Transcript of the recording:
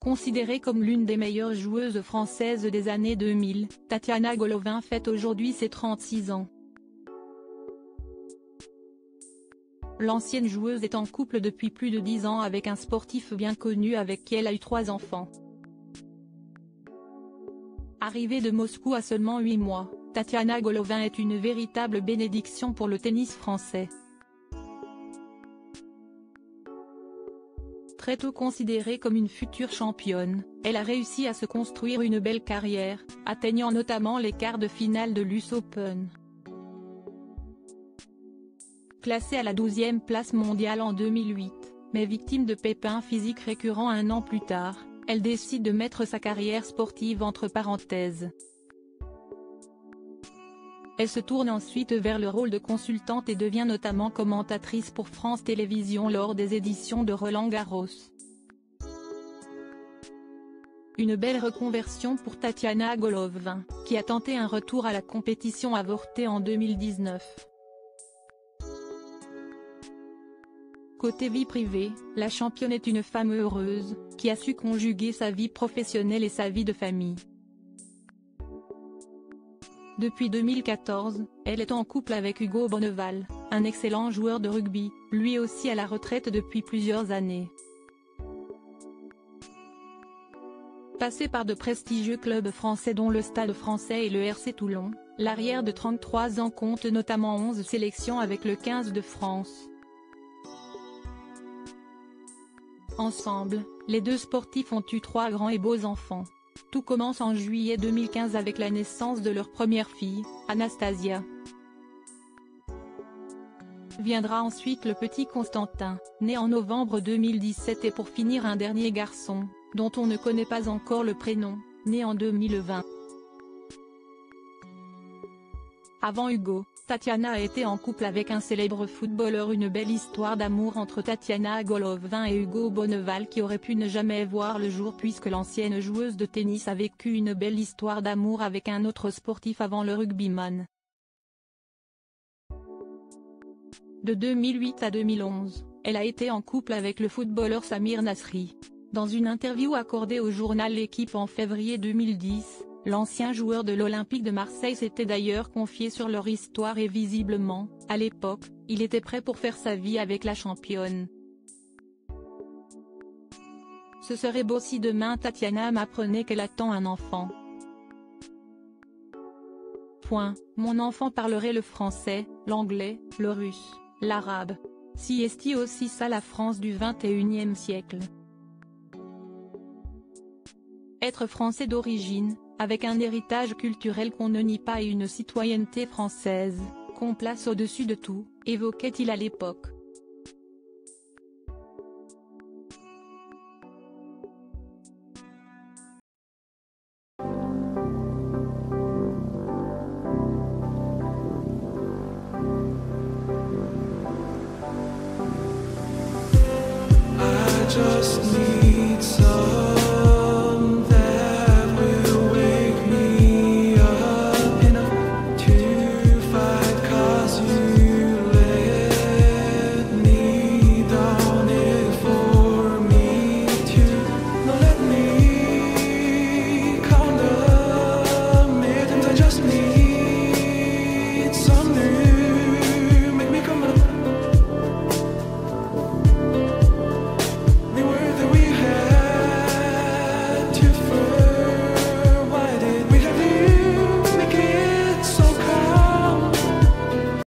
Considérée comme l'une des meilleures joueuses françaises des années 2000, Tatiana Golovin fête aujourd'hui ses 36 ans. L'ancienne joueuse est en couple depuis plus de 10 ans avec un sportif bien connu avec qui elle a eu 3 enfants. Arrivée de Moscou à seulement 8 mois, Tatiana Golovin est une véritable bénédiction pour le tennis français. Très tôt considérée comme une future championne, elle a réussi à se construire une belle carrière, atteignant notamment les quarts de finale de l'US Open. Classée à la 12e place mondiale en 2008, mais victime de pépins physiques récurrents un an plus tard, elle décide de mettre sa carrière sportive entre parenthèses. Elle se tourne ensuite vers le rôle de consultante et devient notamment commentatrice pour France Télévisions lors des éditions de Roland-Garros. Une belle reconversion pour Tatiana Golovin, qui a tenté un retour à la compétition avorté en 2019. Côté vie privée, la championne est une femme heureuse, qui a su conjuguer sa vie professionnelle et sa vie de famille. Depuis 2014, elle est en couple avec Hugo Bonneval, un excellent joueur de rugby, lui aussi à la retraite depuis plusieurs années. Passée par de prestigieux clubs français dont le Stade français et le RC Toulon, l'arrière de 33 ans compte notamment 11 sélections avec le 15 de France. Ensemble, les deux sportifs ont eu 3 grands et beaux enfants. Tout commence en juillet 2015 avec la naissance de leur première fille, Anastasia. Viendra ensuite le petit Constantin, né en novembre 2017 et pour finir un dernier garçon, dont on ne connaît pas encore le prénom, né en 2020. Avant Hugo, Tatiana a été en couple avec un célèbre footballeur. Une belle histoire d'amour entre Tatiana Golovin et Hugo Bonneval qui aurait pu ne jamais voir le jour puisque l'ancienne joueuse de tennis a vécu une belle histoire d'amour avec un autre sportif avant le rugbyman. De 2008 à 2011, elle a été en couple avec le footballeur Samir Nasri. Dans une interview accordée au journal L'Équipe en février 2010, l'ancien joueur de l'Olympique de Marseille s'était d'ailleurs confié sur leur histoire et visiblement, à l'époque, il était prêt pour faire sa vie avec la championne. Ce serait beau si demain Tatiana m'apprenait qu'elle attend un enfant. Mon enfant parlerait le français, l'anglais, le russe, l'arabe. Si est aussi ça la France du XXIe siècle. Être français d'origine, avec un héritage culturel qu'on ne nie pas et une citoyenneté française, qu'on place au-dessus de tout, évoquait-il à l'époque.